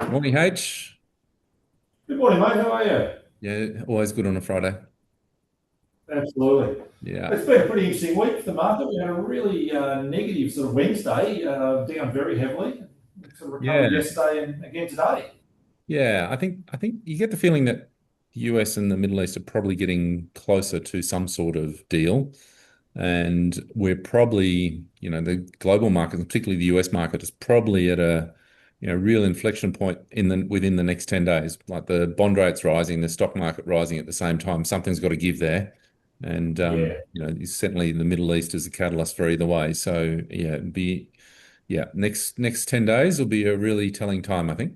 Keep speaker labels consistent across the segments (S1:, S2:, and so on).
S1: Morning, H.
S2: Good morning, mate. How are you?
S1: Yeah, always good on a Friday.
S2: Absolutely.
S1: Yeah.
S2: It's been a pretty interesting week for the market. We had a really negative sort of Wednesday, down very heavily. Sort of
S1: Yeah.
S2: recovered yesterday and again today.
S1: Yeah. I think you get the feeling that the US and the Middle East are probably getting closer to some sort of deal. And we're probably, the global market, and particularly the US market, is probably at a real inflection point within the next 10 days. Like the bond rate's rising, the stock market rising at the same time. Something's got to give there. And
S2: Yeah.
S1: certainly the Middle East is a catalyst for either way. So next 10 days will be a really telling time, I think.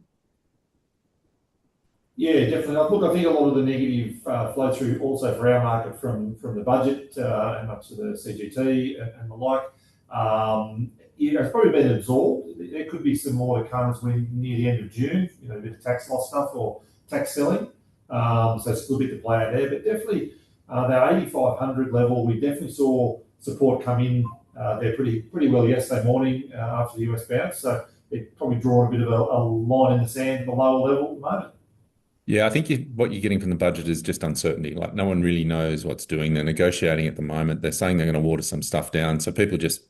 S2: Yeah, definitely. Look, I think a lot of the negative flow through also for our market from the budget and up to the CGT and the like. It's probably been absorbed. There could be some more occurrence when near the end of June, a bit of tax loss stuff or tax selling. So it's a good bit to play out there. But definitely that 8,500 level, we definitely saw support come in there pretty well yesterday morning after the US bounce. So it probably drawn a bit of a line in the sand at the lower level at the moment.
S1: Yeah, I think what you're getting from the budget is just uncertainty. Like no one really knows what's doing. They're negotiating at the moment. They're saying they're going to water some stuff down. So people just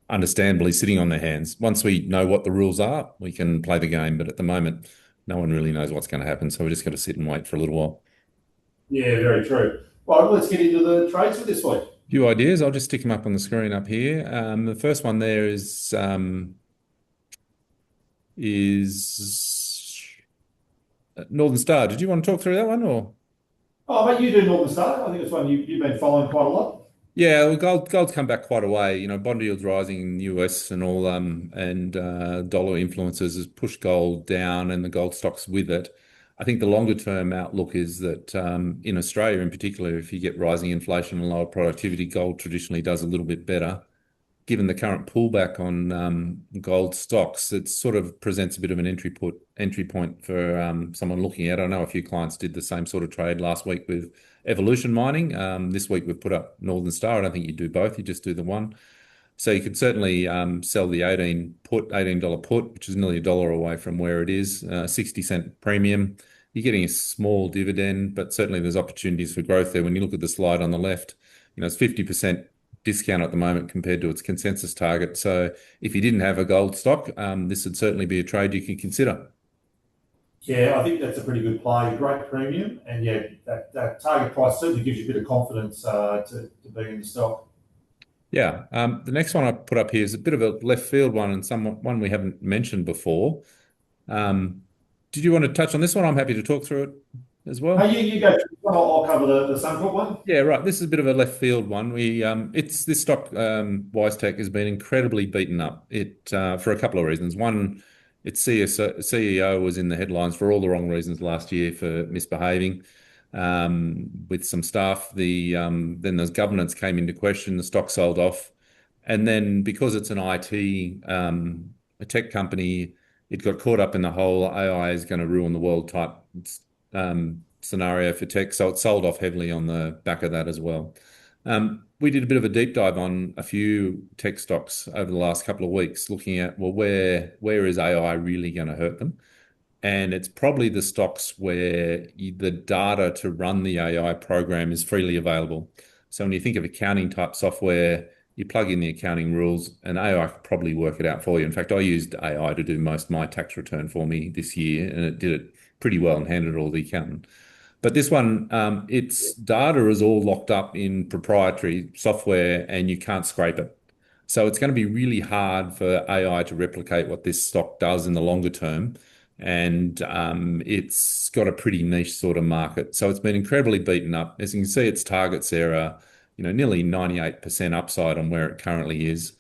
S1: understandably sitting on their hands. Once we know what the rules are, we can play the game. But at the moment, no one really knows what's going to happen. So we're just going to sit and wait for a little while.
S2: Yeah, very true. Right, let's get into the trades for this week.
S1: Few ideas. I'll just stick them up on the screen up here. The first one there is Northern Star. Did you want to talk through that one or?
S2: Oh, mate, you do Northern Star. I think it's one you've been following quite a lot.
S1: Yeah, well, gold's come back quite a way. Bond yields rising in the US and all, and dollar influences has pushed gold down and the gold stocks with it. I think the longer term outlook is that in Australia, in particular, if you get rising inflation and lower productivity, gold traditionally does a little bit better. Given the current pullback on gold stocks, it sort of presents a bit of an entry point for someone looking at. I know a few clients did the same sort of trade last week with Evolution Mining. This week we've put up Northern Star. I don't think you do both; you just do the one. So you could certainly sell the $18 put, which is nearly $1 away from where it is, 60-cent premium. You're getting a small dividend, but certainly there's opportunities for growth there. When you look at the slide on the left, it's 50% discount at the moment compared to its consensus target. So if you didn't have a gold stock, this would certainly be a trade you can consider.
S2: Yeah, I think that's a pretty good play. Great premium, and yeah, that target price certainly gives you a bit of confidence to be in the stock.
S1: Yeah. The next one I put up here is a bit of a left field one and one we haven't mentioned before. Um, did you want to touch on this one? I'm happy to talk through it as well.
S2: Hey, you go. I'll cover the Suncorp one.
S1: Yeah, right. This is a bit of a left field one. It's this stock, WiseTech, has been incredibly beaten up. It for a couple of reasons. One, its CEO was in the headlines for all the wrong reasons last year for misbehaving with some staff. Then the governance came into question. The stock sold off, and then because it's an IT a tech company, it got caught up in the whole AI is going to ruin the world type scenario for tech. So it sold off heavily on the back of that as well. We did a bit of a deep dive on a few tech stocks over the last couple of weeks, looking at, well, where is AI really going to hurt them? And it's probably the stocks where the data to run the AI program is freely available. So when you think of accounting type software, you plug in the accounting rules and AI could probably work it out for you. In fact, I used AI to do most of my tax return for me this year, and it did it pretty well and handed it all to the accountant. But this one, its data is all locked up in proprietary software and you can't scrape it. So it's going to be really hard for AI to replicate what this stock does in the longer term. And it's got a pretty niche sort of market. So it's been incredibly beaten up. As you can see, its targets there are, nearly 98% upside on where it currently is.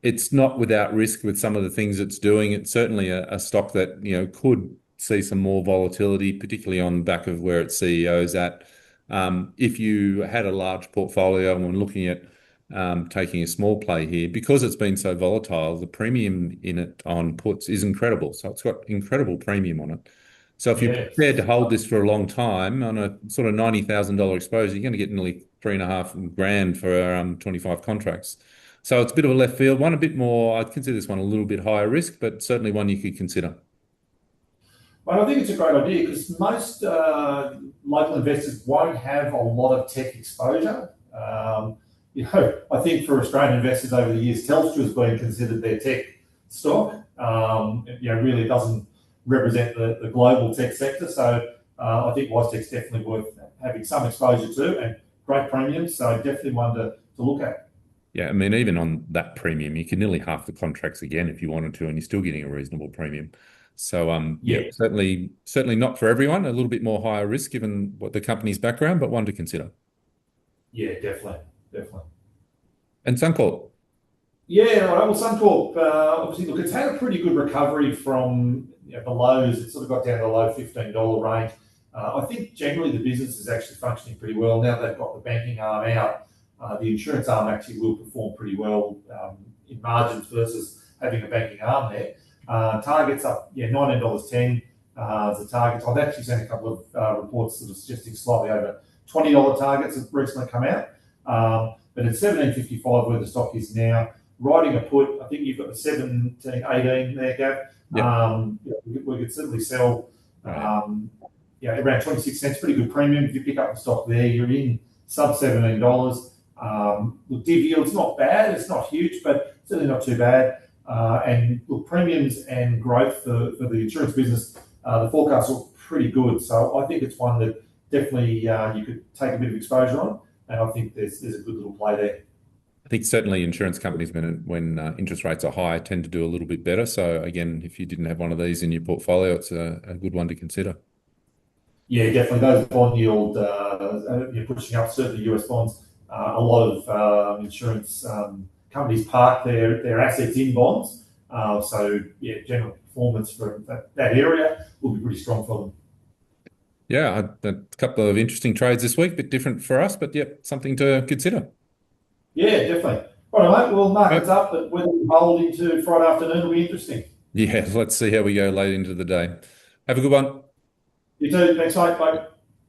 S1: It's not without risk with some of the things it's doing. It's certainly a stock that, could see some more volatility, particularly on the back of where its CEO is at. If you had a large portfolio and looking at taking a small play here, because it's been so volatile, the premium in it on puts is incredible. So it's got incredible premium on it. So if you're prepared to
S2: Yes.
S1: hold this for a long time on a sort of $90,000 exposure, you're going to get nearly 3.5 grand for 25 contracts. So it's a bit of a left field one, a bit more. I'd consider this one a little bit higher risk, but certainly one you could consider.
S2: But I think it's a great idea because most local investors won't have a lot of tech exposure. I think for Australian investors over the years, Telstra has been considered their tech stock. Really doesn't represent the global tech sector. So I think WiseTech's definitely worth having some exposure to, and great premiums. So definitely one to look at.
S1: Yeah, I mean, even on that premium, you can nearly half the contracts again if you wanted to, and you're still getting a reasonable premium. So, yeah,
S2: Yeah,
S1: certainly not for everyone. A little bit more higher risk given what the company's background, but one to consider.
S2: yeah, definitely, definitely.
S1: And Suncorp,
S2: Yeah, all right. Well, Suncorp, obviously, look, it's had a pretty good recovery from the lows. It sort of got down to the low $15 range. I think generally the business is actually functioning pretty well. Now they've got the banking arm out, the insurance arm actually will perform pretty well in margins versus having a banking arm there. Targets up, yeah, $19.10 as the targets. I've actually seen a couple of reports that are suggesting slightly over $20 targets have recently come out. But it's 17.55 where the stock is now. Riding a put, I think you've got the 17.18 there, Gav.
S1: yeah,
S2: We could certainly sell
S1: right.
S2: around 26 cents, pretty good premium. If you pick up the stock there, you're in sub $17. Look, div yield's not bad. It's not huge, but certainly not too bad. And look, premiums and growth for the insurance business, the forecasts look pretty good. So I think it's one that definitely you could take a bit of exposure on. And I think there's a good little play there.
S1: I think certainly insurance companies, when interest rates are high, tend to do a little bit better. So again, if you didn't have one of these in your portfolio, it's a good one to consider.
S2: Yeah, definitely. Those bond yield, you're pushing up certainly US bonds. A lot of insurance companies park their assets in bonds. So yeah, general performance for that area will be pretty strong for them.
S1: Yeah, a couple of interesting trades this week, bit different for us, but yep, something to consider.
S2: Yeah, definitely. All right, mate. Well, market's
S1: Yep.
S2: up, but whether we hold into Friday afternoon will be interesting.
S1: Yeah, let's see how we go late into the day. Have a good one.
S2: You too. Thanks, mate. Bye.